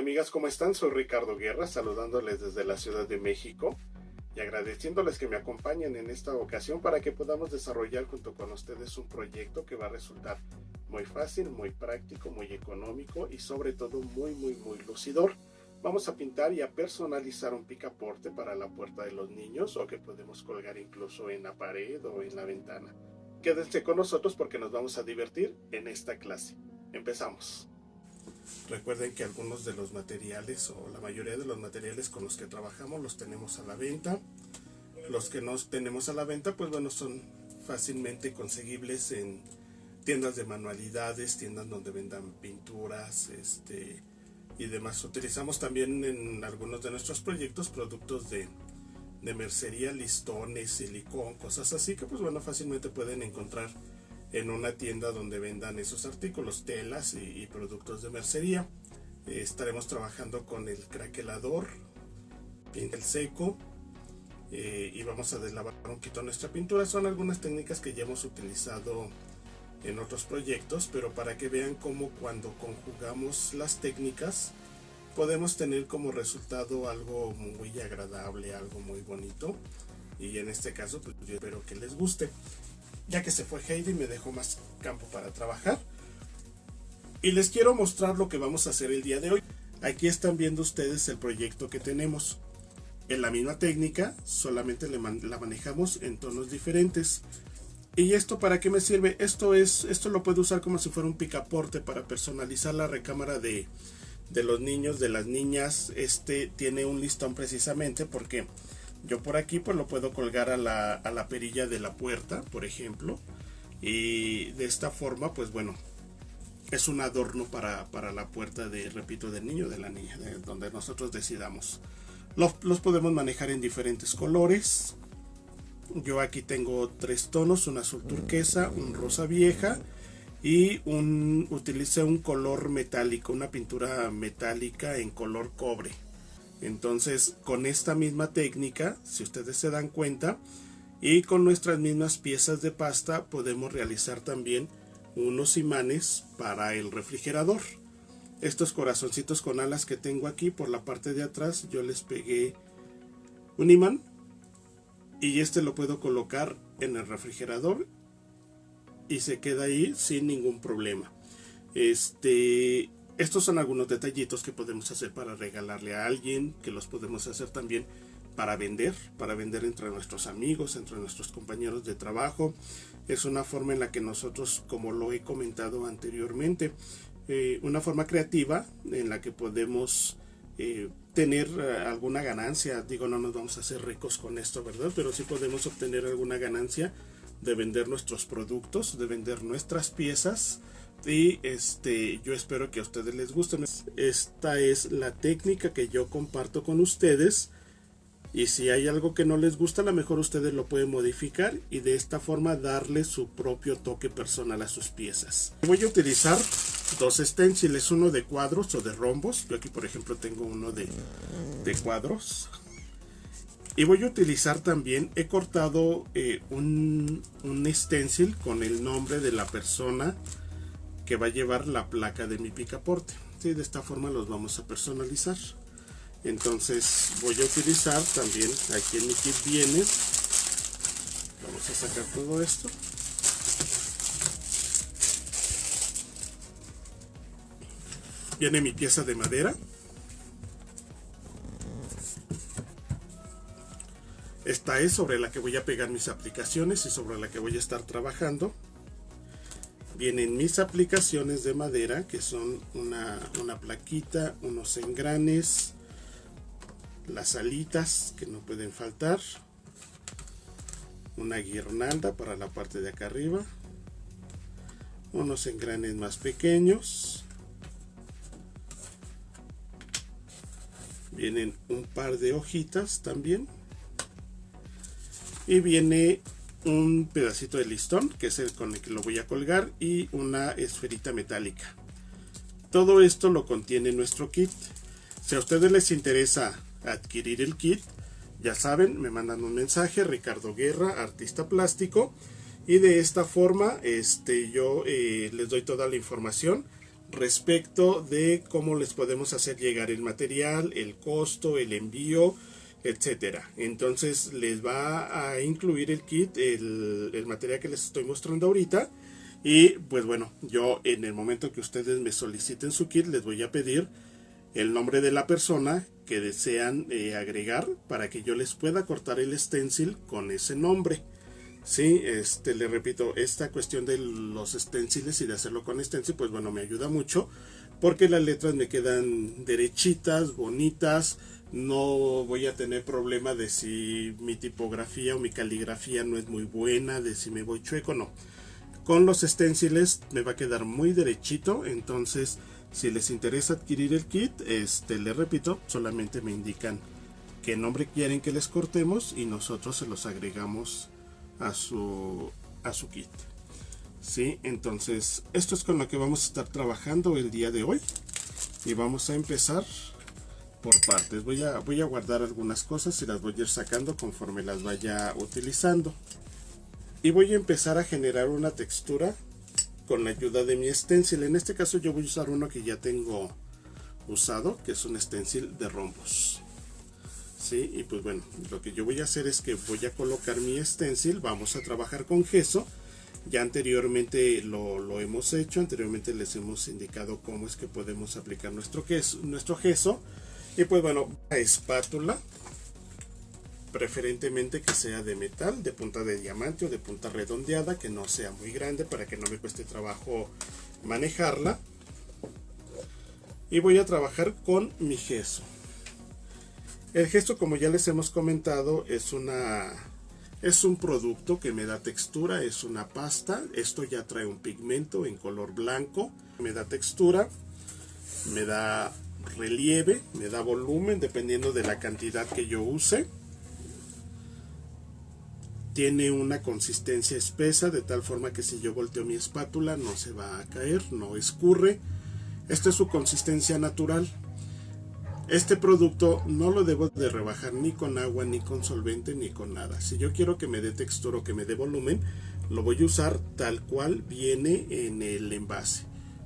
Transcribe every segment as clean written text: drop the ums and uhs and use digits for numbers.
amigas, ¿cómo están? Soy Ricardo Guerra, saludándoles desde la Ciudad de México y agradeciéndoles que me acompañen en esta ocasión para que podamos desarrollar junto con ustedes un proyecto que va a resultar muy fácil, muy práctico, muy económico y sobre todo muy lucidor. Vamos a pintar y a personalizar un picaporte para la puerta de los niños o que podemos colgar incluso en la pared o en la ventana. Quédense con nosotros porque nos vamos a divertir en esta clase. Empezamos. Recuerden que algunos de los materiales o la mayoría de los materiales con los que trabajamos los tenemos a la venta. Los que no tenemos a la venta, pues bueno, son fácilmente conseguibles en tiendas de manualidades, tiendas donde vendan pinturas, y demás. Utilizamos también en algunos de nuestros proyectos productos de mercería, listones, silicón, cosas así que pues bueno, fácilmente pueden encontrar en una tienda donde vendan esos artículos, telas y productos de mercería. Estaremos trabajando con el craquelador, pincel seco, y vamos a deslavar un poquito nuestra pintura. Son algunas técnicas que ya hemos utilizado en otros proyectos, pero para que vean cómo cuando conjugamos las técnicas podemos tener como resultado algo muy agradable, algo muy bonito, y en este caso pues yo espero que les guste. Ya que se fue Heidi me dejó más campo para trabajar y les quiero mostrar lo que vamos a hacer el día de hoy. Aquí están viendo ustedes el proyecto que tenemos. En la misma técnica, solamente la manejamos en tonos diferentes. ¿Y esto para qué me sirve? Esto lo puedo usar como si fuera un picaporte para personalizar la recámara de los niños, de las niñas. Tiene un listón precisamente porque yo por aquí pues lo puedo colgar a la perilla de la puerta, por ejemplo, y de esta forma pues bueno, es un adorno para la puerta repito, del niño o de la niña, de donde nosotros decidamos. Los podemos manejar en diferentes colores. Yo aquí tengo 3 tonos, un azul turquesa, un rosa vieja y utilicé un color metálico, una pintura metálica en color cobre. Entonces con esta misma técnica, si ustedes se dan cuenta, y con nuestras mismas piezas de pasta podemos realizar también unos imanes para el refrigerador. Estos corazoncitos con alas que tengo aquí por la parte de atrás, yo les pegué un imán y lo puedo colocar en el refrigerador y se queda ahí sin ningún problema. Estos son algunos detallitos que podemos hacer para regalarle a alguien, que los podemos hacer también para vender entre nuestros amigos, entre nuestros compañeros de trabajo. Es una forma en la que nosotros, como lo he comentado anteriormente, una forma creativa en la que podemos tener alguna ganancia. Digo, no nos vamos a hacer ricos con esto, ¿verdad? Pero sí podemos obtener alguna ganancia de vender nuestros productos, de vender nuestras piezas. Y yo espero que a ustedes les guste. Esta es la técnica que yo comparto con ustedes, y si hay algo que no les gusta, a lo mejor ustedes lo pueden modificar y de esta forma darle su propio toque personal a sus piezas. Voy a utilizar 2 stenciles, uno de cuadros o de rombos. Yo aquí por ejemplo tengo uno de cuadros. Y voy a utilizar también, he cortado un stencil con el nombre de la persona que va a llevar la placa de mi picaporte. ¿Sí? De esta forma los vamos a personalizar. Entonces voy a utilizar también, aquí en mi kit viene, vamos a sacar todo esto. Viene mi pieza de madera. Esta es sobre la que voy a pegar mis aplicaciones y sobre la que voy a estar trabajando. Vienen mis aplicaciones de madera, que son una plaquita, unos engranes, las alitas que no pueden faltar, una guirnalda para la parte de acá arriba, unos engranes más pequeños, vienen un par de hojitas también, y viene un pedacito de listón que es el con el que lo voy a colgar y una esferita metálica. Todo esto lo contiene nuestro kit. Si a ustedes les interesa adquirir el kit, ya saben, me mandan un mensaje: Ricardo Guerra, artista plástico, y de esta forma yo les doy toda la información respecto de cómo les podemos hacer llegar el material, el costo, el envío, etcétera. Entonces les va a incluir el kit, el material que les estoy mostrando ahorita. Y pues bueno, yo en el momento que ustedes me soliciten su kit, les voy a pedir el nombre de la persona que desean agregar para que yo les pueda cortar el stencil con ese nombre. Sí, le repito, esta cuestión de los stenciles y de hacerlo con stencil, pues bueno, me ayuda mucho porque las letras me quedan derechitas, bonitas. No voy a tener problema de si mi tipografía o mi caligrafía no es muy buena, de si me voy chueco, no. Con los stenciles me va a quedar muy derechito. Entonces, si les interesa adquirir el kit, les repito, solamente me indican qué nombre quieren que les cortemos y nosotros se los agregamos a su kit. Sí, entonces esto es con lo que vamos a estar trabajando el día de hoy y vamos a empezar por partes. Voy a guardar algunas cosas y las voy a ir sacando conforme las vaya utilizando. Y voy a empezar a generar una textura con la ayuda de mi stencil. En este caso yo voy a usar uno que ya tengo usado, que es un stencil de rombos. Sí, y pues bueno, lo que yo voy a hacer es que voy a colocar mi stencil. Vamos a trabajar con gesso. Ya anteriormente lo hemos hecho, anteriormente les hemos indicado cómo es que podemos aplicar nuestro gesso. Y pues bueno, la espátula, preferentemente que sea de metal, de punta de diamante o de punta redondeada, que no sea muy grande para que no me cueste trabajo manejarla. Y voy a trabajar con mi gesso. El gesso, como ya les hemos comentado, es un producto que me da textura, es una pasta. Esto ya trae un pigmento en color blanco, me da textura, me da relieve, me da volumen dependiendo de la cantidad que yo use. Tiene una consistencia espesa de tal forma que si yo volteo mi espátula no se va a caer, no escurre. Esta es su consistencia natural. Este producto no lo debo de rebajar ni con agua, ni con solvente, ni con nada. Si yo quiero que me dé textura o que me dé volumen, lo voy a usar tal cual viene en el envase.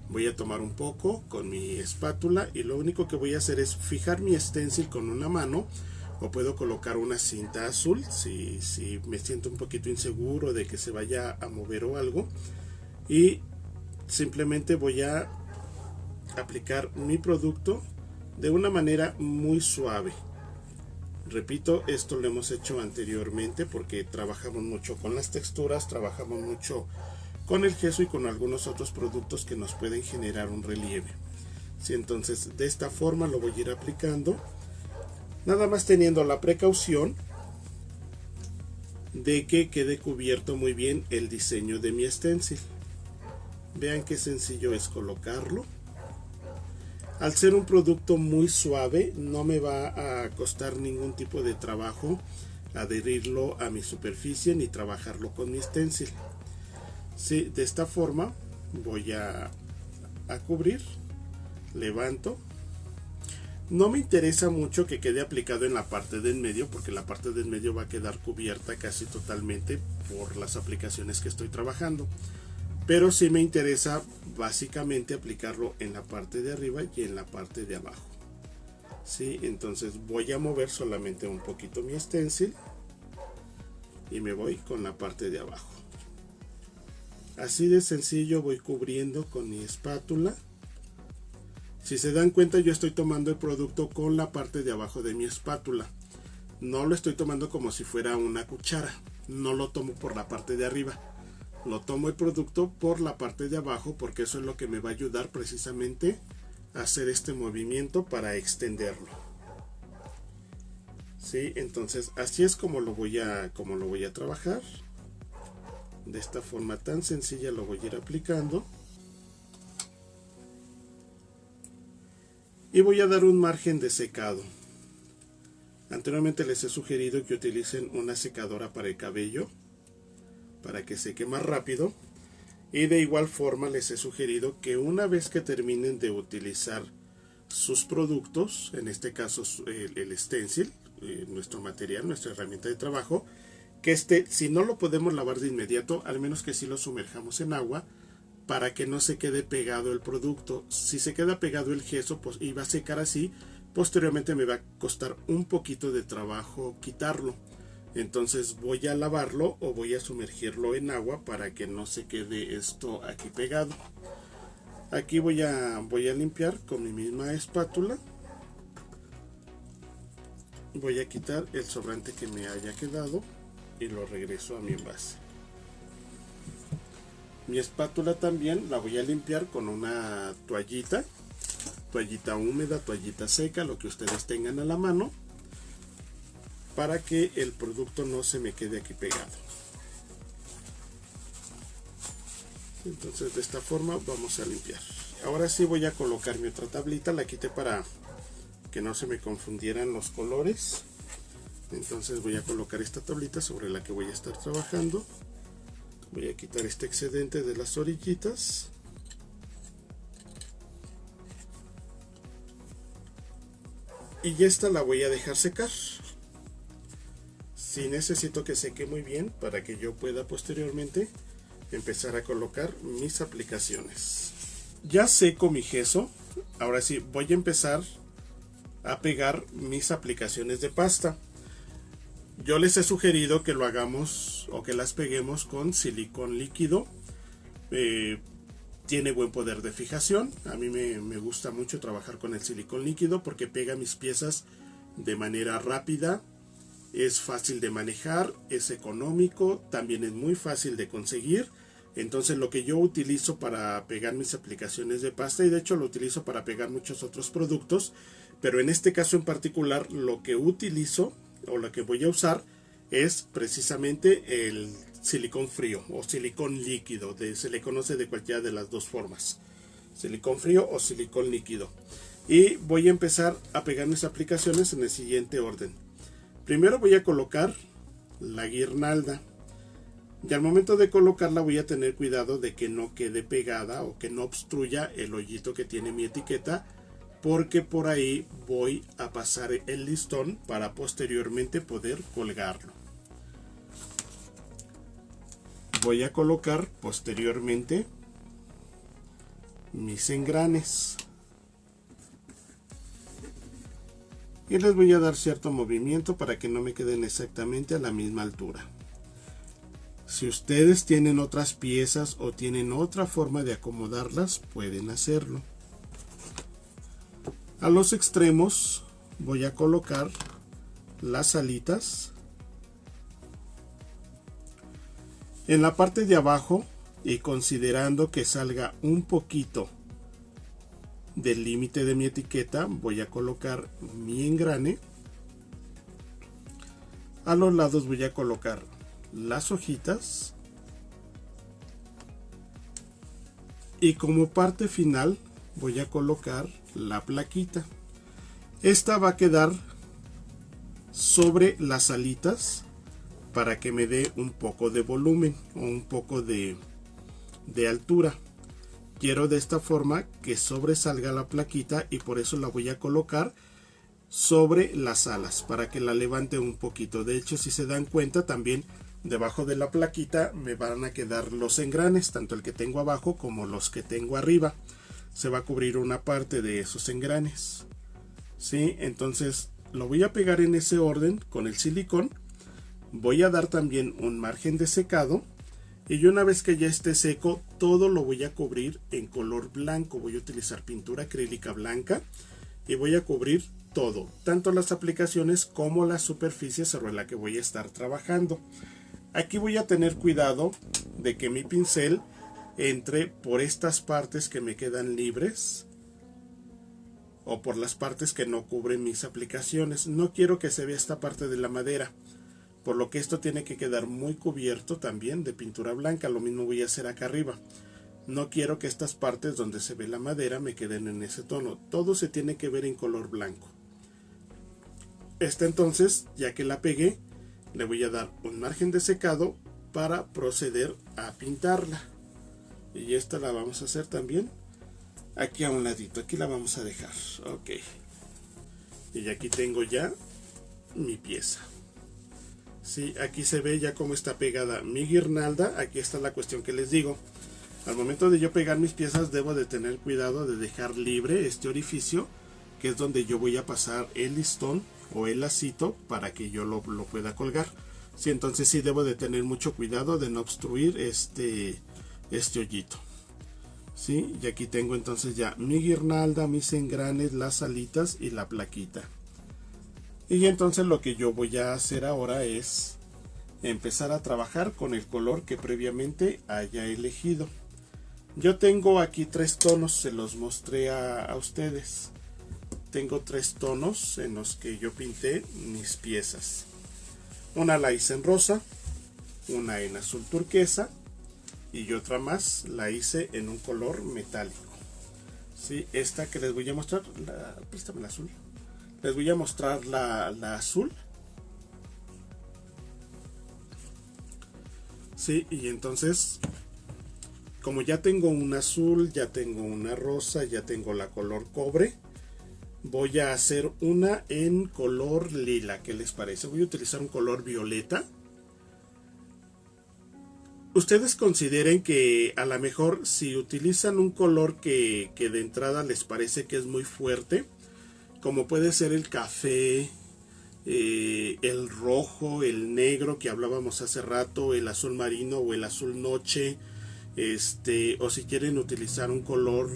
Voy a tomar un poco con mi espátula y lo único que voy a hacer es fijar mi stencil con una mano, o puedo colocar una cinta azul si me siento un poquito inseguro de que se vaya a mover o algo. Y simplemente voy a aplicar mi producto de una manera muy suave. Repito, esto lo hemos hecho anteriormente porque trabajamos mucho con las texturas, trabajamos mucho con el gesso y con algunos otros productos que nos pueden generar un relieve. Sí, entonces de esta forma lo voy a ir aplicando, nada más teniendo la precaución de que quede cubierto muy bien el diseño de mi stencil. Vean qué sencillo es colocarlo. Al ser un producto muy suave, no me va a costar ningún tipo de trabajo adherirlo a mi superficie ni trabajarlo con mi stencil. Sí, de esta forma voy a cubrir, levanto. No me interesa mucho que quede aplicado en la parte del medio, porque la parte del medio va a quedar cubierta casi totalmente por las aplicaciones que estoy trabajando. Pero sí me interesa básicamente aplicarlo en la parte de arriba y en la parte de abajo. Sí, entonces voy a mover solamente un poquito mi stencil y me voy con la parte de abajo. Así de sencillo voy cubriendo con mi espátula. Si se dan cuenta, yo estoy tomando el producto con la parte de abajo de mi espátula. No lo estoy tomando como si fuera una cuchara. No lo tomo por la parte de arriba. Lo tomo el producto por la parte de abajo porque eso es lo que me va a ayudar precisamente a hacer este movimiento para extenderlo. ¿Sí? Entonces así es como lo voy a trabajar. De esta forma tan sencilla lo voy a ir aplicando. Y voy a dar un margen de secado. Anteriormente les he sugerido que utilicen una secadora para el cabello, para que seque más rápido. Y de igual forma les he sugerido que una vez que terminen de utilizar sus productos, en este caso el stencil, nuestro material, nuestra herramienta de trabajo, que si no lo podemos lavar de inmediato, al menos que sí lo sumerjamos en agua para que no se quede pegado el producto. Si se queda pegado el gesso pues, y va a secar así, posteriormente me va a costar un poquito de trabajo quitarlo. Entonces voy a lavarlo o voy a sumergirlo en agua para que no se quede esto aquí pegado. Aquí voy a limpiar con mi misma espátula. Voy a quitar el sobrante que me haya quedado y lo regreso a mi envase. Mi espátula también la voy a limpiar con una toallita húmeda, toallita seca, lo que ustedes tengan a la mano, para que el producto no se me quede aquí pegado. Entonces de esta forma vamos a limpiar. Ahora sí voy a colocar mi otra tablita, la quité para que no se me confundieran los colores. Entonces voy a colocar esta tablita sobre la que voy a estar trabajando. Voy a quitar este excedente de las orillitas. Y esta la voy a dejar secar. Sí, necesito que seque muy bien para que yo pueda posteriormente empezar a colocar mis aplicaciones. Ya seco mi gesso. Ahora sí voy a empezar a pegar mis aplicaciones de pasta. Yo les he sugerido que lo hagamos o que las peguemos con silicón líquido. Tiene buen poder de fijación. A mí me gusta mucho trabajar con el silicón líquido porque pega mis piezas de manera rápida. Es fácil de manejar, es económico, también es muy fácil de conseguir. Entonces lo que yo utilizo para pegar mis aplicaciones de pasta, y de hecho lo utilizo para pegar muchos otros productos, pero en este caso en particular lo que utilizo o lo que voy a usar es precisamente el silicón frío o silicón líquido. Se le conoce de cualquiera de las dos formas, silicón frío o silicón líquido. Y voy a empezar a pegar mis aplicaciones en el siguiente orden. Primero voy a colocar la guirnalda. Y al momento de colocarla voy a tener cuidado de que no quede pegada o que no obstruya el hoyito que tiene mi etiqueta, porque por ahí voy a pasar el listón para posteriormente poder colgarlo. Voy a colocar posteriormente mis engranes y les voy a dar cierto movimiento para que no me queden exactamente a la misma altura. Si ustedes tienen otras piezas o tienen otra forma de acomodarlas, pueden hacerlo. A los extremos voy a colocar las alitas. En la parte de abajo, y considerando que salga un poquito del límite de mi etiqueta, voy a colocar mi engrane. A los lados voy a colocar las hojitas. Y como parte final voy a colocar la plaquita. Esta va a quedar sobre las alitas para que me dé un poco de volumen o un poco de altura. Quiero de esta forma que sobresalga la plaquita y por eso la voy a colocar sobre las alas para que la levante un poquito. De hecho, si se dan cuenta, también debajo de la plaquita me van a quedar los engranes, tanto el que tengo abajo como los que tengo arriba. Se va a cubrir una parte de esos engranes. ¿Sí? Entonces lo voy a pegar en ese orden con el silicón. Voy a dar también un margen de secado. Y una vez que ya esté seco, todo lo voy a cubrir en color blanco. Voy a utilizar pintura acrílica blanca y voy a cubrir todo, tanto las aplicaciones como la superficie sobre la que voy a estar trabajando. Aquí voy a tener cuidado de que mi pincel entre por estas partes que me quedan libres o por las partes que no cubren mis aplicaciones. No quiero que se vea esta parte de la madera, por lo que esto tiene que quedar muy cubierto también de pintura blanca. Lo mismo voy a hacer acá arriba. No quiero que estas partes donde se ve la madera me queden en ese tono. Todo se tiene que ver en color blanco. Entonces, ya que la pegué, le voy a dar un margen de secado para proceder a pintarla. Y esta la vamos a hacer también aquí a un ladito. Aquí la vamos a dejar. Ok. Y aquí tengo ya mi pieza. Sí, aquí se ve ya cómo está pegada mi guirnalda. Aquí está la cuestión que les digo. Al momento de yo pegar mis piezas debo de tener cuidado de dejar libre este orificio, que es donde yo voy a pasar el listón o el lacito para que yo lo pueda colgar. Sí, entonces sí debo de tener mucho cuidado de no obstruir este hoyito. ¿Sí? Y aquí tengo entonces ya mi guirnalda, mis engranes, las alitas y la plaquita. Y entonces lo que yo voy a hacer ahora es empezar a trabajar con el color que previamente haya elegido. Yo tengo aquí 3 tonos, se los mostré a ustedes. Tengo 3 tonos en los que yo pinté mis piezas. Una la hice en rosa, una en azul turquesa y otra más la hice en un color metálico. ¿Sí? Esta que les voy a mostrar, préstame la azul. Les voy a mostrar la azul. Sí, y entonces, como ya tengo un azul, ya tengo una rosa, ya tengo la color cobre, voy a hacer una en color lila. ¿Qué les parece? Voy a utilizar un color violeta. Ustedes consideren que a lo mejor si utilizan un color que de entrada les parece que es muy fuerte, como puede ser el café, el rojo, el negro que hablábamos hace rato, el azul marino o el azul noche, o si quieren utilizar un color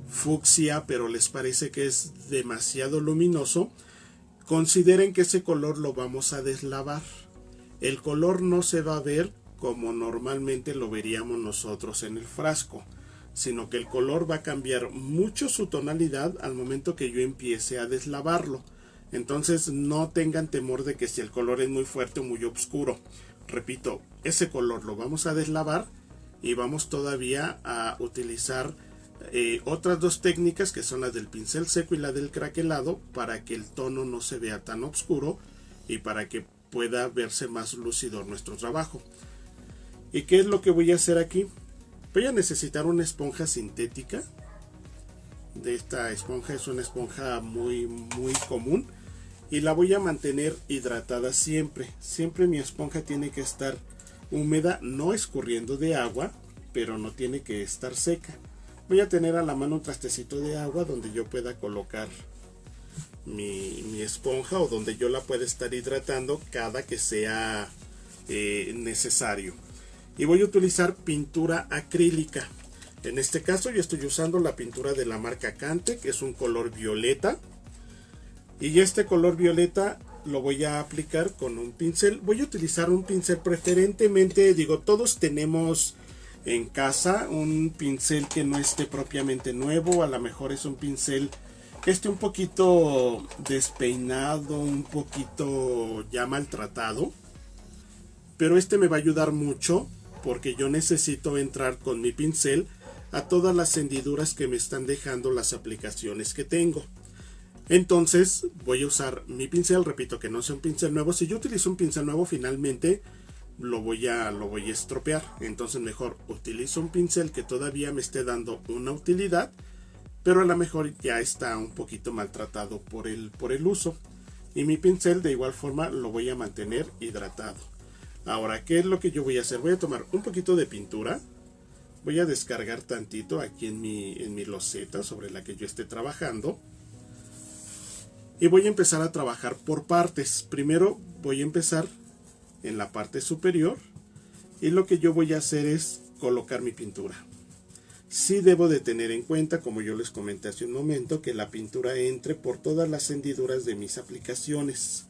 fucsia pero les parece que es demasiado luminoso, consideren que ese color lo vamos a deslavar. El color no se va a ver como normalmente lo veríamos nosotros en el frasco, sino que el color va a cambiar mucho su tonalidad al momento que yo empiece a deslavarlo. Entonces no tengan temor de que si el color es muy fuerte o muy oscuro. Repito, ese color lo vamos a deslavar y vamos todavía a utilizar otras 2 técnicas que son las del pincel seco y la del craquelado para que el tono no se vea tan oscuro y para que pueda verse más lúcido nuestro trabajo. ¿Y qué es lo que voy a hacer aquí? Voy a necesitar una esponja sintética. De esta esponja es una esponja muy común y la voy a mantener hidratada siempre. Siempre mi esponja tiene que estar húmeda, no escurriendo de agua, pero no tiene que estar seca. Voy a tener a la mano un trastecito de agua donde yo pueda colocar mi esponja o donde yo la pueda estar hidratando cada que sea necesario. Y voy a utilizar pintura acrílica. En este caso yo estoy usando la pintura de la marca Cante, que es un color violeta. Y este color violeta lo voy a aplicar con un pincel. Voy a utilizar un pincel preferentemente, todos tenemos en casa un pincel que no esté propiamente nuevo. A lo mejor es un pincel que esté un poquito despeinado, un poquito ya maltratado. Pero este me va a ayudar mucho porque yo necesito entrar con mi pincel a todas las hendiduras que me están dejando las aplicaciones que tengo. Entonces voy a usar mi pincel, repito que no sea un pincel nuevo. Si yo utilizo un pincel nuevo, finalmente lo voy a estropear. Entonces mejor utilizo un pincel que todavía me esté dando una utilidad, pero a lo mejor ya está un poquito maltratado por el uso. Y mi pincel de igual forma lo voy a mantener hidratado. Ahora, ¿qué es lo que yo voy a hacer? Voy a tomar un poquito de pintura. Voy a descargar tantito aquí en mi loseta sobre la que yo esté trabajando. Y voy a empezar a trabajar por partes. Primero voy a empezar en la parte superior. Y lo que yo voy a hacer es colocar mi pintura. Sí debo de tener en cuenta, como yo les comenté hace un momento, que la pintura entre por todas las hendiduras de mis aplicaciones.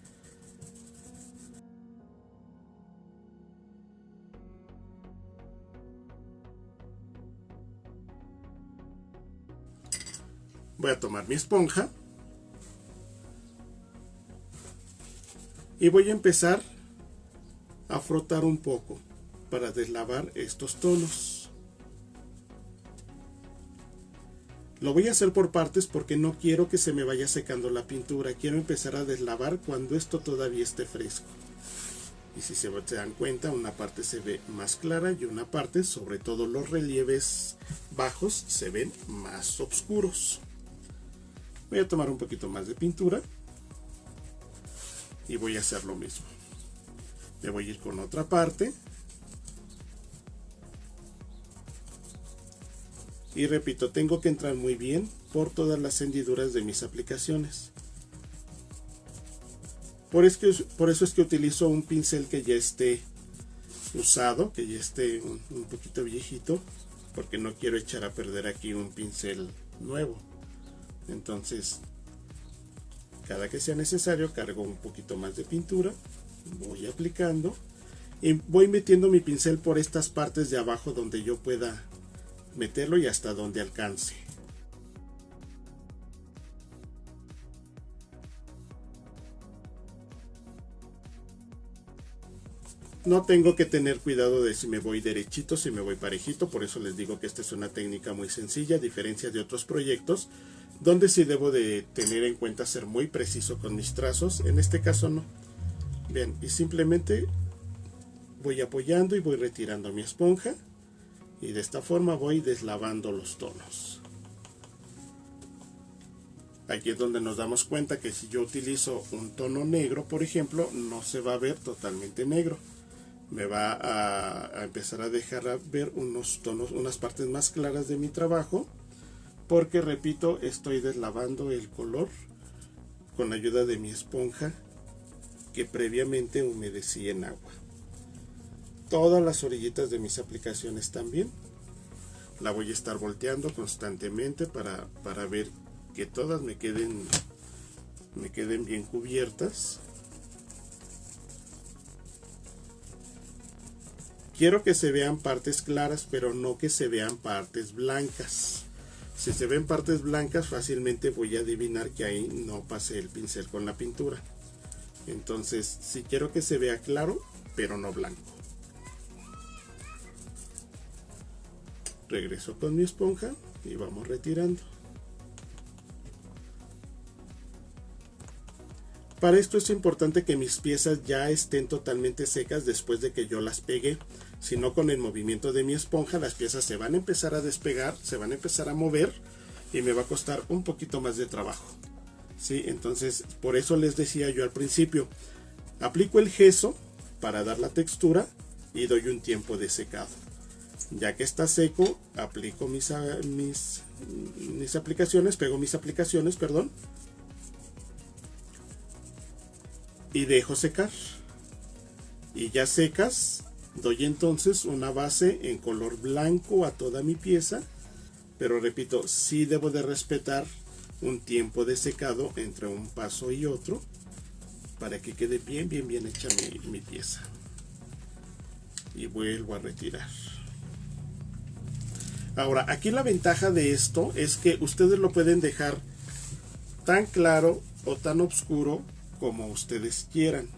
Voy a tomar mi esponja y voy a empezar a frotar un poco para deslavar estos tonos. Lo voy a hacer por partes porque no quiero que se me vaya secando la pintura. Quiero empezar a deslavar cuando esto todavía esté fresco. Y si se dan cuenta, una parte se ve más clara y una parte, sobre todo los relieves bajos, se ven más oscuros. Voy a tomar un poquito más de pintura y voy a hacer lo mismo. Me voy a ir con otra parte Y repito, tengo que entrar muy bien por todas las hendiduras de mis aplicaciones. Por eso es que utilizo un pincel que ya esté usado, que ya esté un poquito viejito, porque no quiero echar a perder aquí un pincel nuevo. Entonces, cada que sea necesario, cargo un poquito más de pintura, voy aplicando y voy metiendo mi pincel por estas partes de abajo donde yo pueda meterlo y hasta donde alcance. No tengo que tener cuidado de si me voy derechito, si me voy parejito, por eso les digo que esta es una técnica muy sencilla, a diferencia de otros proyectos, donde sí debo de tener en cuenta ser muy preciso con mis trazos. En este caso no. Bien, y simplemente voy apoyando y voy retirando mi esponja, y de esta forma voy deslavando los tonos. Aquí es donde nos damos cuenta que si yo utilizo un tono negro, por ejemplo, no se va a ver totalmente negro. Me va a empezar a dejar ver unos tonos, unas partes más claras de mi trabajo, porque repito, estoy deslavando el color con ayuda de mi esponja que previamente humedecí en agua. Todas las orillitas de mis aplicaciones también la voy a estar volteando constantemente para ver que todas me queden bien cubiertas. Quiero que se vean partes claras, pero no que se vean partes blancas. Si se ven partes blancas, fácilmente voy a adivinar que ahí no pasé el pincel con la pintura. Entonces, sí quiero que se vea claro, pero no blanco. Regreso con mi esponja y vamos retirando. Para esto es importante que mis piezas ya estén totalmente secas después de que yo las pegué. Si no, con el movimiento de mi esponja las piezas se van a empezar a despegar, se van a empezar a mover y me va a costar un poquito más de trabajo. ¿Sí? Entonces, por eso les decía yo al principio, aplico el gesso para dar la textura y doy un tiempo de secado. Ya que está seco, aplico mis aplicaciones, pego mis aplicaciones, perdón, y dejo secar. Y ya secas, doy entonces una base en color blanco a toda mi pieza, pero repito, sí debo de respetar un tiempo de secado entre un paso y otro para que quede bien hecha mi pieza. Y vuelvo a retirar. Ahora, aquí la ventaja de esto es que ustedes lo pueden dejar tan claro o tan oscuro como ustedes quieran.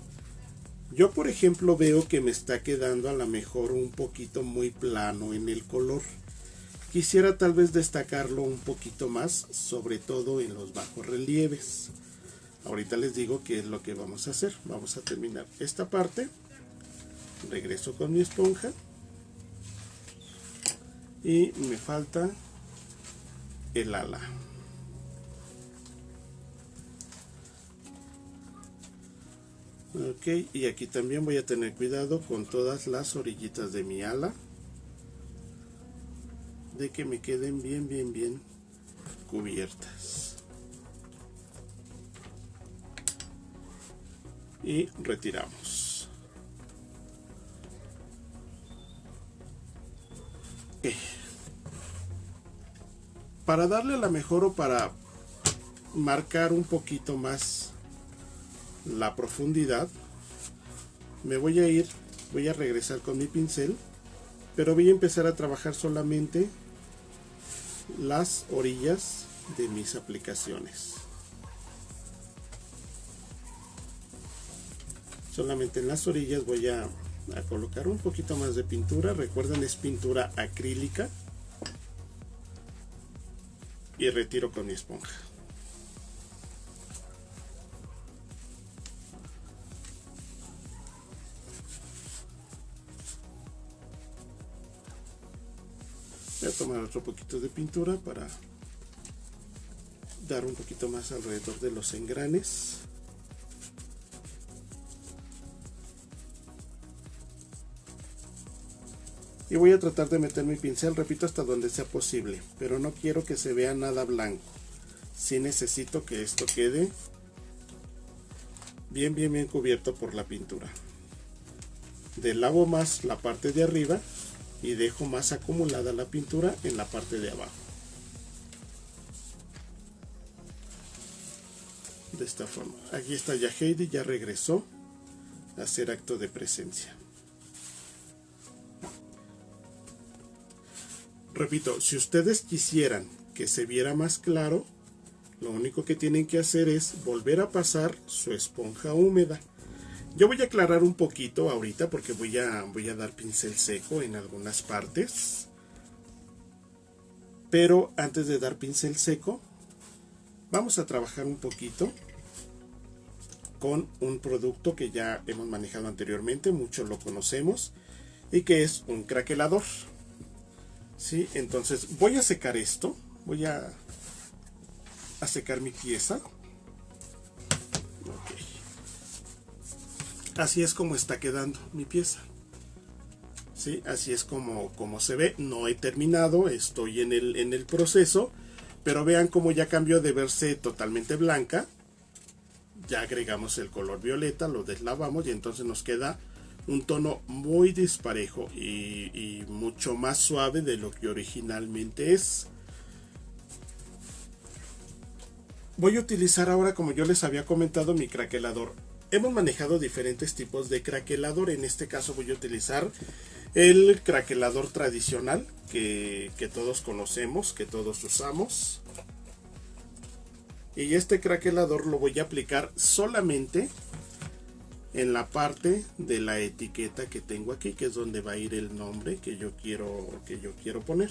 Yo, por ejemplo, veo que me está quedando a lo mejor un poquito muy plano en el color. Quisiera tal vez destacarlo un poquito más, sobre todo en los bajos relieves. Ahorita les digo qué es lo que vamos a hacer. Vamos a terminar esta parte. Regreso con mi esponja. Y me falta el ala. Ok, y aquí también voy a tener cuidado con todas las orillitas de mi ala, de que me queden bien cubiertas. Y retiramos. Okay. Para darle la mejor o para marcar un poquito más la profundidad, me voy a regresar con mi pincel, pero voy a empezar a trabajar solamente las orillas de mis aplicaciones. Solamente en las orillas voy a colocar un poquito más de pintura. Recuerden, es pintura acrílica. Y retiro con mi esponja. Voy a tomar otro poquito de pintura para dar un poquito más alrededor de los engranes. Y voy a tratar de meter mi pincel, repito, hasta donde sea posible, pero no quiero que se vea nada blanco. Sí necesito que esto quede bien cubierto por la pintura. Delavo más la parte de arriba y dejo más acumulada la pintura en la parte de abajo. De esta forma. Aquí está ya Heidi, ya regresó a hacer acto de presencia. Repito, si ustedes quisieran que se viera más claro, lo único que tienen que hacer es volver a pasar su esponja húmeda. Yo voy a aclarar un poquito ahorita porque voy a dar pincel seco en algunas partes. Pero antes de dar pincel seco, vamos a trabajar un poquito con un producto que ya hemos manejado anteriormente, muchos lo conocemos, y que es un craquelador. ¿Sí? Entonces voy a secar esto, voy a secar mi pieza. Okay. Así es como está quedando mi pieza. ¿Sí? Así es como se ve. No he terminado, estoy en el proceso, pero vean cómo ya cambió de verse totalmente blanca. Ya agregamos el color violeta, lo deslavamos y entonces nos queda un tono muy disparejo y mucho más suave de lo que originalmente es. Voy a utilizar ahora, como yo les había comentado, mi craquelador. Hemos manejado diferentes tipos de craquelador. En este caso voy a utilizar el craquelador tradicional que todos conocemos, que todos usamos. Y este craquelador lo voy a aplicar solamente en la parte de la etiqueta que tengo aquí, que es donde va a ir el nombre que yo quiero poner.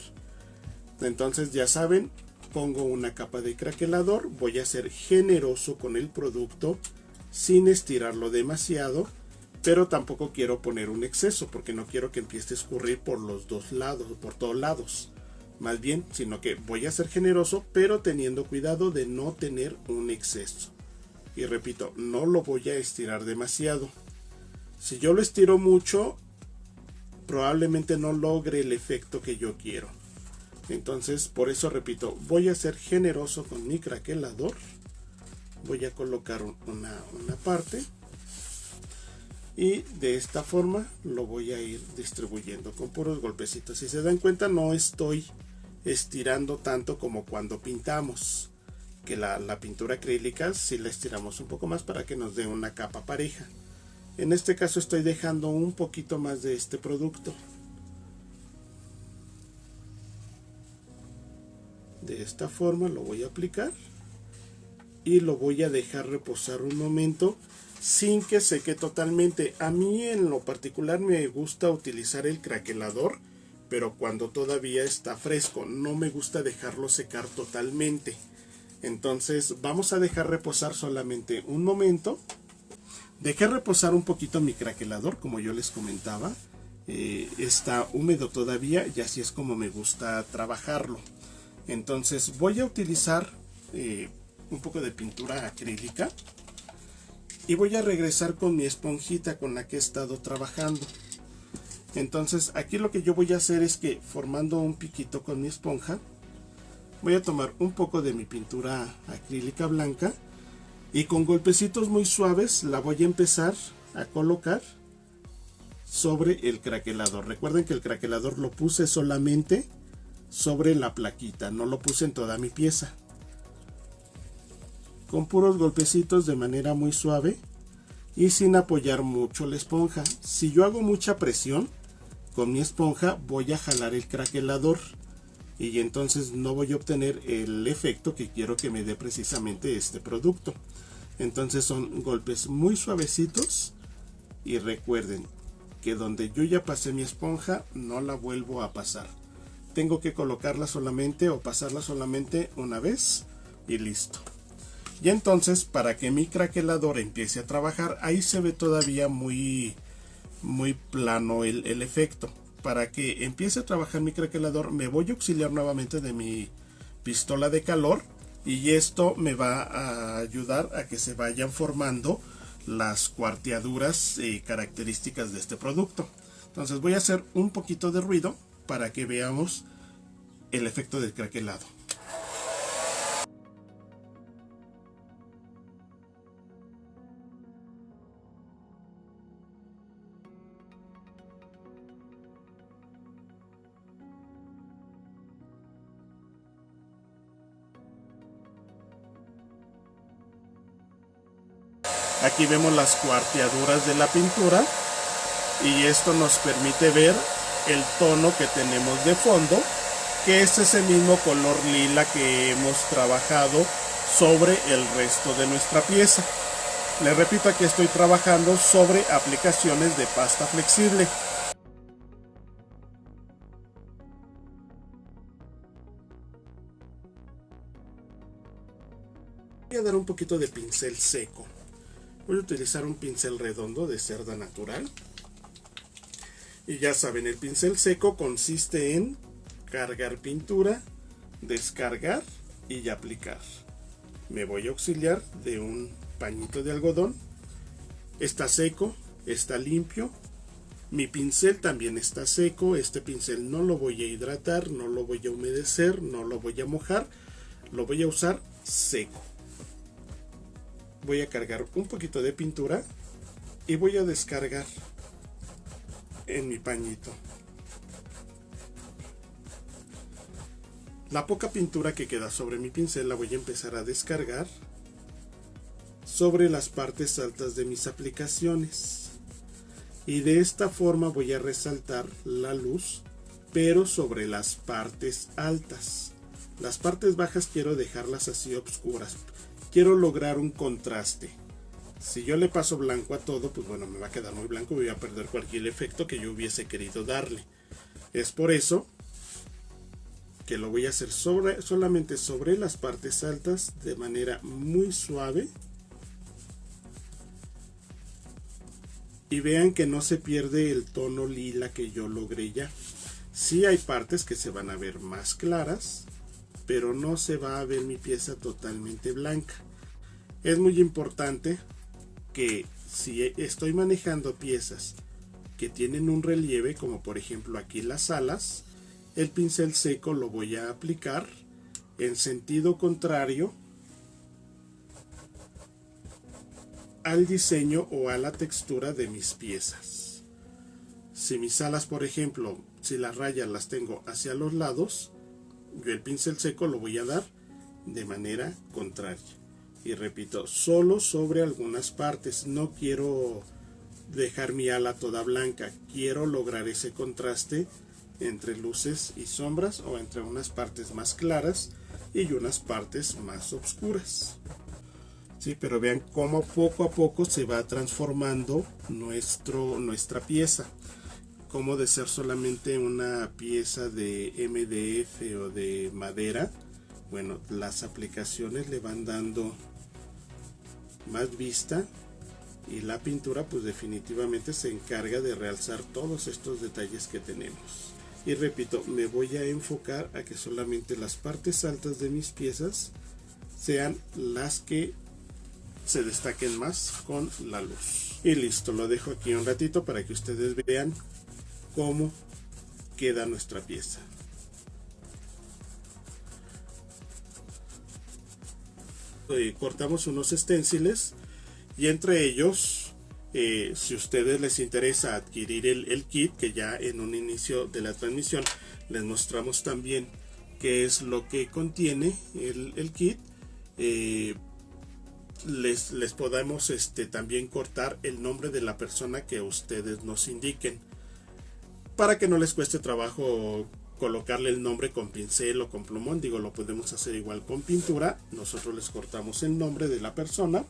Entonces ya saben, pongo una capa de craquelador, voy a ser generoso con el producto sin estirarlo demasiado, pero tampoco quiero poner un exceso porque no quiero que empiece a escurrir por los dos lados, por todos lados. Más bien, sino que voy a ser generoso, pero teniendo cuidado de no tener un exceso. Y repito, no lo voy a estirar demasiado. Si yo lo estiro mucho, probablemente no logre el efecto que yo quiero. Entonces, por eso repito, voy a ser generoso con mi craquelador. Voy a colocar una parte. Y de esta forma lo voy a ir distribuyendo con puros golpecitos. Si se dan cuenta, no estoy estirando tanto como cuando pintamos. Que la pintura acrílica si la estiramos un poco más para que nos dé una capa pareja. En este caso estoy dejando un poquito más de este producto. De esta forma lo voy a aplicar y lo voy a dejar reposar un momento sin que seque totalmente. A mí en lo particular me gusta utilizar el craquelador, pero cuando todavía está fresco. No me gusta dejarlo secar totalmente. Entonces vamos a dejar reposar solamente un momento. Dejé reposar un poquito mi craquelador, como yo les comentaba. Está húmedo todavía y así es como me gusta trabajarlo. Entonces voy a utilizar un poco de pintura acrílica y voy a regresar con mi esponjita con la que he estado trabajando. Entonces aquí lo que yo voy a hacer es que, formando un piquito con mi esponja, voy a tomar un poco de mi pintura acrílica blanca y con golpecitos muy suaves la voy a empezar a colocar sobre el craquelador. Recuerden que el craquelador lo puse solamente sobre la plaquita, no lo puse en toda mi pieza. Con puros golpecitos de manera muy suave y sin apoyar mucho la esponja. Si yo hago mucha presión con mi esponja, voy a jalar el craquelador y entonces no voy a obtener el efecto que quiero que me dé precisamente este producto. Entonces son golpes muy suavecitos y recuerden que donde yo ya pasé mi esponja no la vuelvo a pasar. Tengo que colocarla solamente o pasarla solamente una vez y listo. Y entonces, para que mi craquelador empiece a trabajar, ahí se ve todavía muy plano el efecto. Para que empiece a trabajar mi craquelador, me voy a auxiliar nuevamente de mi pistola de calor y esto me va a ayudar a que se vayan formando las cuarteaduras características de este producto. Entonces voy a hacer un poquito de ruido para que veamos el efecto del craquelado. Aquí vemos las cuarteaduras de la pintura y esto nos permite ver el tono que tenemos de fondo, que es ese mismo color lila que hemos trabajado sobre el resto de nuestra pieza. Les repito, aquí estoy trabajando sobre aplicaciones de pasta flexible. Voy a dar un poquito de pincel seco. Voy a utilizar un pincel redondo de cerda natural. Y ya saben, el pincel seco consiste en cargar pintura, descargar y aplicar. Me voy a auxiliar de un pañito de algodón. Está seco, está limpio. Mi pincel también está seco. Este pincel no lo voy a hidratar, no lo voy a humedecer, no lo voy a mojar. Lo voy a usar seco. Voy a cargar un poquito de pintura y voy a descargar en mi pañito. La poca pintura que queda sobre mi pincel la voy a empezar a descargar sobre las partes altas de mis aplicaciones. Y de esta forma voy a resaltar la luz, pero sobre las partes altas. Las partes bajas quiero dejarlas así oscuras. Quiero lograr un contraste. Si yo le paso blanco a todo, pues bueno, me va a quedar muy blanco y voy a perder cualquier efecto que yo hubiese querido darle. Es por eso que lo voy a hacer solamente sobre las partes altas de manera muy suave. Y vean que no se pierde el tono lila que yo logré ya. Sí hay partes que se van a ver más claras, pero no se va a ver mi pieza totalmente blanca. Es muy importante que si estoy manejando piezas que tienen un relieve, como por ejemplo aquí las alas, el pincel seco lo voy a aplicar en sentido contrario al diseño o a la textura de mis piezas. Si mis alas, por ejemplo, si las rayas las tengo hacia los lados, yo el pincel seco lo voy a dar de manera contraria. Y repito, solo sobre algunas partes. No quiero dejar mi ala toda blanca. Quiero lograr ese contraste entre luces y sombras, o entre unas partes más claras y unas partes más oscuras. Sí, pero vean cómo poco a poco se va transformando nuestra pieza. Como de ser solamente una pieza de MDF o de madera, bueno, las aplicaciones le van dando más vista y la pintura pues definitivamente se encarga de realzar todos estos detalles que tenemos. Y repito, me voy a enfocar a que solamente las partes altas de mis piezas sean las que se destaquen más con la luz. Y listo, lo dejo aquí un ratito para que ustedes vean cómo queda nuestra pieza. Cortamos unos esténciles y entre ellos, si a ustedes les interesa adquirir el kit, que ya en un inicio de la transmisión les mostramos también qué es lo que contiene el kit, les podamos también cortar el nombre de la persona que ustedes nos indiquen, para que no les cueste trabajo colocarle el nombre con pincel o con plumón. Digo, lo podemos hacer igual con pintura. Nosotros les cortamos el nombre de la persona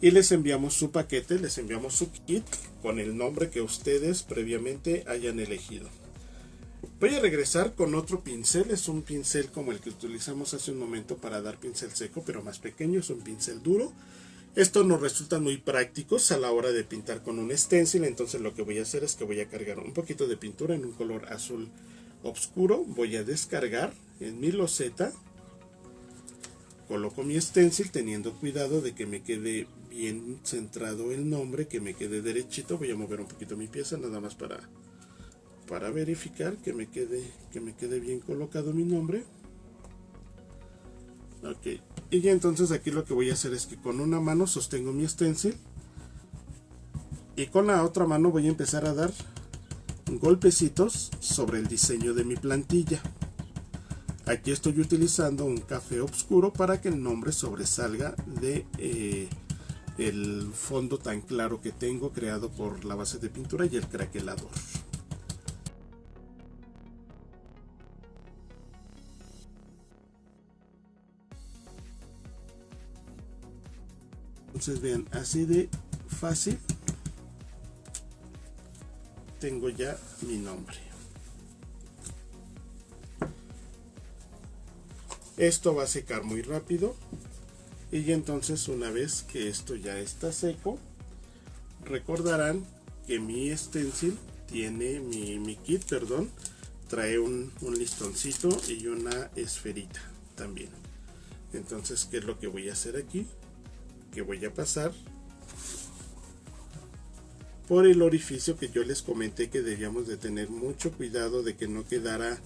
y les enviamos su paquete, les enviamos su kit con el nombre que ustedes previamente hayan elegido. Voy a regresar con otro pincel. Es un pincel como el que utilizamos hace un momento para dar pincel seco, pero más pequeño. Es un pincel duro. Estos nos resultan muy prácticos a la hora de pintar con un stencil. Entonces lo que voy a hacer es que voy a cargar un poquito de pintura en un color azul oscuro. Voy a descargar en mi loseta. Coloco mi stencil teniendo cuidado de que me quede bien centrado el nombre, que me quede derechito. Voy a mover un poquito mi pieza nada más para para verificar que me quede bien colocado mi nombre. Ok, y ya entonces aquí lo que voy a hacer es que con una mano sostengo mi stencil y con la otra mano voy a empezar a dar golpecitos sobre el diseño de mi plantilla. Aquí estoy utilizando un café oscuro para que el nombre sobresalga de el fondo tan claro que tengo creado por la base de pintura y el craquelador. Entonces vean, así de fácil tengo ya mi nombre. Esto va a secar muy rápido y ya entonces una vez que esto ya está seco, recordarán que mi stencil tiene, mi kit, perdón, trae un listoncito y una esferita también. Entonces, ¿qué es lo que voy a hacer aquí? Que voy a pasar por el orificio que yo les comenté que debíamos de tener mucho cuidado de que no quedara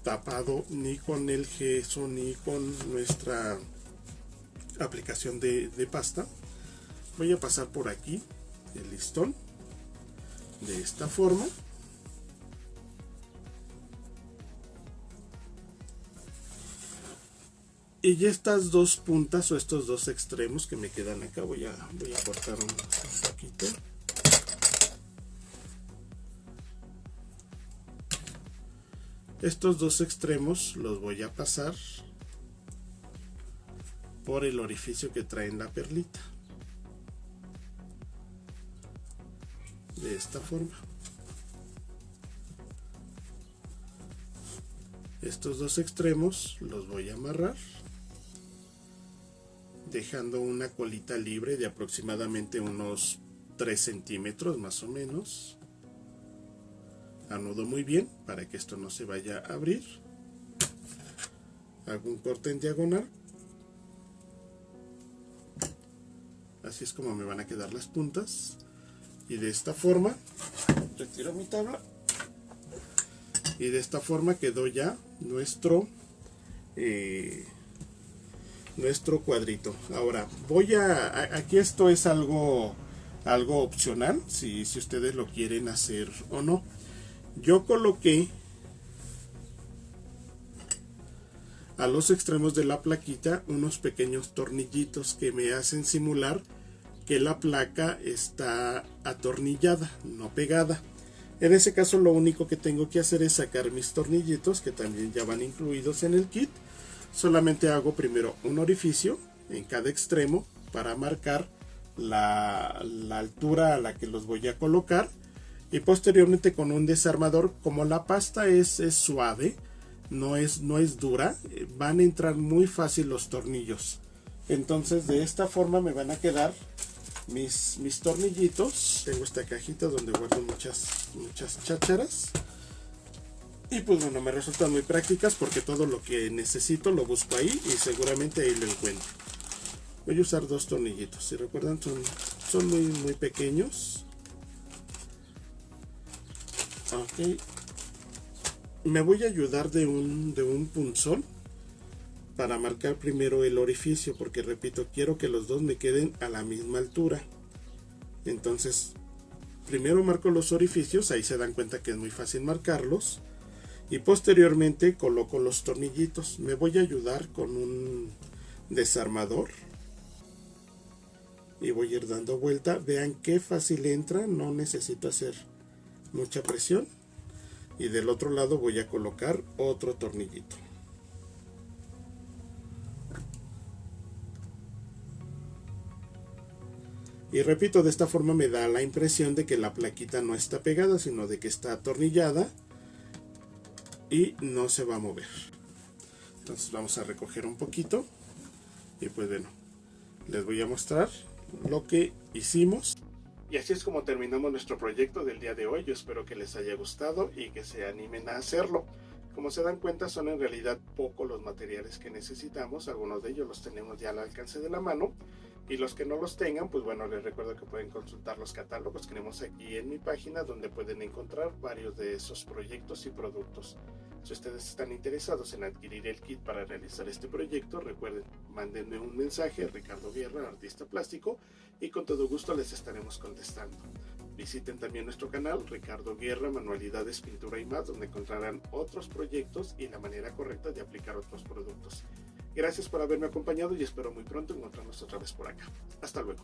tapado ni con el gesso ni con nuestra aplicación de pasta. Voy a pasar por aquí el listón de esta forma. Y ya estas dos puntas o estos dos extremos que me quedan acá, voy a cortar un poquito. Estos dos extremos los voy a pasar por el orificio que trae en la perlita. De esta forma. Estos dos extremos los voy a amarrar, dejando una colita libre de aproximadamente unos 3 centímetros más o menos. Anudo muy bien para que esto no se vaya a abrir. Hago un corte en diagonal. Así es como me van a quedar las puntas. Y de esta forma, retiro mi tabla. Y de esta forma quedó ya nuestro cuadrito. Ahora aquí esto es algo opcional, si ustedes lo quieren hacer o no. Yo coloqué a los extremos de la plaquita unos pequeños tornillitos que me hacen simular que la placa está atornillada, no pegada. En ese caso lo único que tengo que hacer es sacar mis tornillitos, que también ya van incluidos en el kit. Solamente hago primero un orificio en cada extremo para marcar la altura a la que los voy a colocar. Y posteriormente con un desarmador, como la pasta es suave, no es dura, van a entrar muy fácil los tornillos. Entonces de esta forma me van a quedar mis tornillitos. Tengo esta cajita donde guardo muchas chácharas. Y pues bueno, me resultan muy prácticas porque todo lo que necesito lo busco ahí y seguramente ahí lo encuentro. Voy a usar dos tornillitos. Si recuerdan, son muy pequeños. Ok. Me voy a ayudar de un punzón para marcar primero el orificio, porque repito, quiero que los dos me queden a la misma altura. Entonces, primero marco los orificios, ahí se dan cuenta que es muy fácil marcarlos. Y posteriormente coloco los tornillitos. Me voy a ayudar con un desarmador. Y voy a ir dando vuelta. Vean qué fácil entra, no necesito hacer mucha presión. Y del otro lado voy a colocar otro tornillito. Y repito, de esta forma me da la impresión de que la plaquita no está pegada, sino de que está atornillada y no se va a mover. Entonces vamos a recoger un poquito y pues bueno, les voy a mostrar lo que hicimos. Y así es como terminamos nuestro proyecto del día de hoy. Yo espero que les haya gustado y que se animen a hacerlo. Como se dan cuenta, son en realidad poco los materiales que necesitamos. Algunos de ellos los tenemos ya al alcance de la mano. Y los que no los tengan, pues bueno, les recuerdo que pueden consultar los catálogos que tenemos aquí en mi página, donde pueden encontrar varios de esos proyectos y productos. Si ustedes están interesados en adquirir el kit para realizar este proyecto, recuerden, mándenme un mensaje a Ricardo Guerra, artista plástico, y con todo gusto les estaremos contestando. Visiten también nuestro canal, Ricardo Guerra, Manualidades, Pintura y más, donde encontrarán otros proyectos y la manera correcta de aplicar otros productos. Gracias por haberme acompañado y espero muy pronto encontrarnos otra vez por acá. Hasta luego.